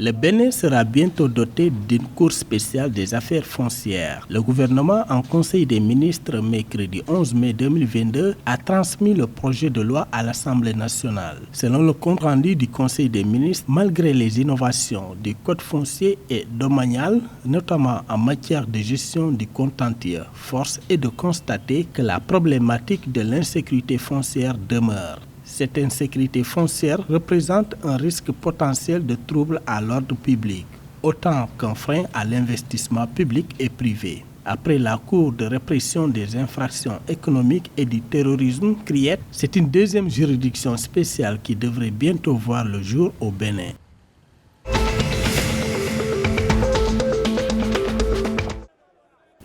Le Bénin sera bientôt doté d'une cour spéciale des affaires foncières. Le gouvernement, en Conseil des ministres mercredi 11 mai 2022, a transmis le projet de loi à l'Assemblée nationale. Selon le compte-rendu du Conseil des ministres, malgré les innovations du Code foncier et domanial, notamment en matière de gestion du contentieux, force est de constater que la problématique de l'insécurité foncière demeure. Cette insécurité foncière représente un risque potentiel de trouble à l'ordre public, autant qu'un frein à l'investissement public et privé. Après la Cour de répression des infractions économiques et du terrorisme, CRIET, c'est une deuxième juridiction spéciale qui devrait bientôt voir le jour au Bénin.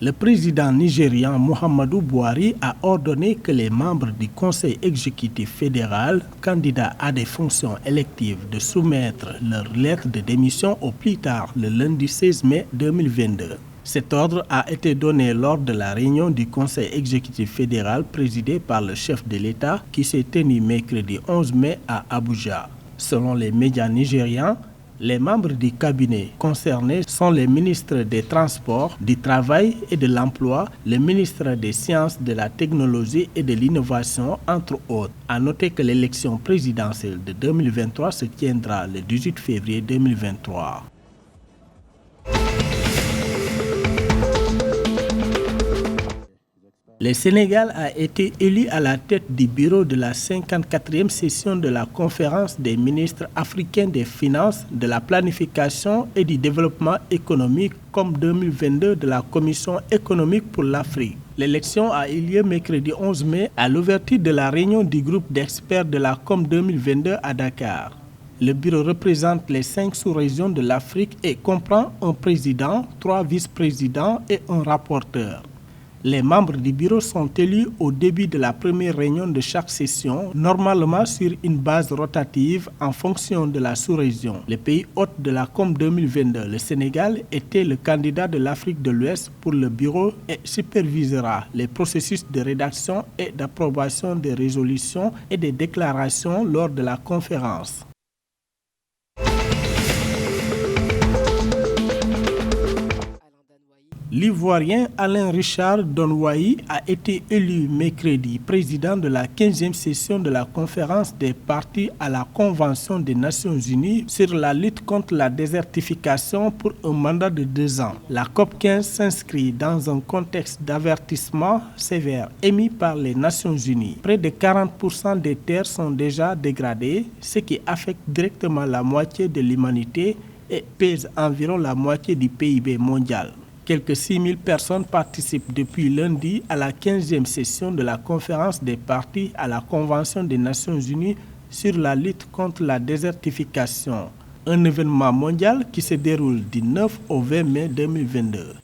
Le président nigérian Muhammadu Buhari a ordonné que les membres du Conseil exécutif fédéral, candidats à des fonctions électives, de soumettre leur lettre de démission au plus tard le lundi 16 mai 2022. Cet ordre a été donné lors de la réunion du Conseil exécutif fédéral présidée par le chef de l'État qui s'est tenue mercredi 11 mai à Abuja. Selon les médias nigérians, les membres du cabinet concernés sont les ministres des Transports, du Travail et de l'Emploi, le ministre des Sciences, de la Technologie et de l'Innovation, entre autres. À noter que l'élection présidentielle de 2023 se tiendra le 18 février 2023. Le Sénégal a été élu à la tête du bureau de la 54e session de la conférence des ministres africains des Finances, de la Planification et du Développement économique comme 2022 de la Commission économique pour l'Afrique. L'élection a eu lieu mercredi 11 mai à l'ouverture de la réunion du groupe d'experts de la COM 2022 à Dakar. Le bureau représente les 5 sous-régions de l'Afrique et comprend un président, 3 vice-présidents et un rapporteur. Les membres du bureau sont élus au début de la première réunion de chaque session, normalement sur une base rotative en fonction de la sous-région. Le pays hôte de la COM 2022, le Sénégal, était le candidat de l'Afrique de l'Ouest pour le bureau et supervisera les processus de rédaction et d'approbation des résolutions et des déclarations lors de la conférence. L'Ivoirien Alain Richard Donouayi a été élu mercredi président de la 15e session de la conférence des parties à la Convention des Nations Unies sur la lutte contre la désertification pour un mandat de 2 ans. La COP15 s'inscrit dans un contexte d'avertissement sévère émis par les Nations Unies. Près de 40% des terres sont déjà dégradées, ce qui affecte directement la moitié de l'humanité et pèse environ la moitié du PIB mondial. Quelques 6000 personnes participent depuis lundi à la 15e session de la conférence des parties à la Convention des Nations Unies sur la lutte contre la désertification, un événement mondial qui se déroule du 9 au 20 mai 2022.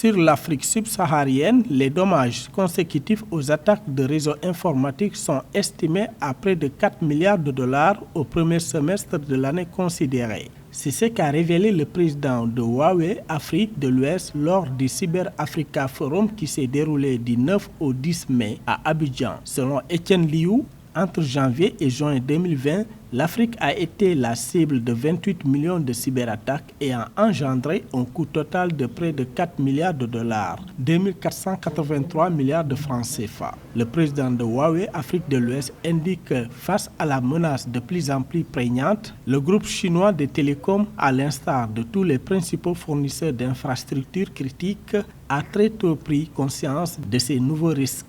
Sur l'Afrique subsaharienne, les dommages consécutifs aux attaques de réseaux informatiques sont estimés à près de 4 milliards de dollars au premier semestre de l'année considérée. C'est ce qu'a révélé le président de Huawei Afrique de l'Ouest lors du Cyber Africa Forum qui s'est déroulé du 9 au 10 mai à Abidjan. Selon Étienne Liu, entre janvier et juin 2020, l'Afrique a été la cible de 28 millions de cyberattaques et a engendré un coût total de près de 4 milliards de dollars, 2483 milliards de francs CFA. Le président de Huawei Afrique de l'Ouest indique que face à la menace de plus en plus prégnante, le groupe chinois de télécoms, à l'instar de tous les principaux fournisseurs d'infrastructures critiques, a très tôt pris conscience de ces nouveaux risques.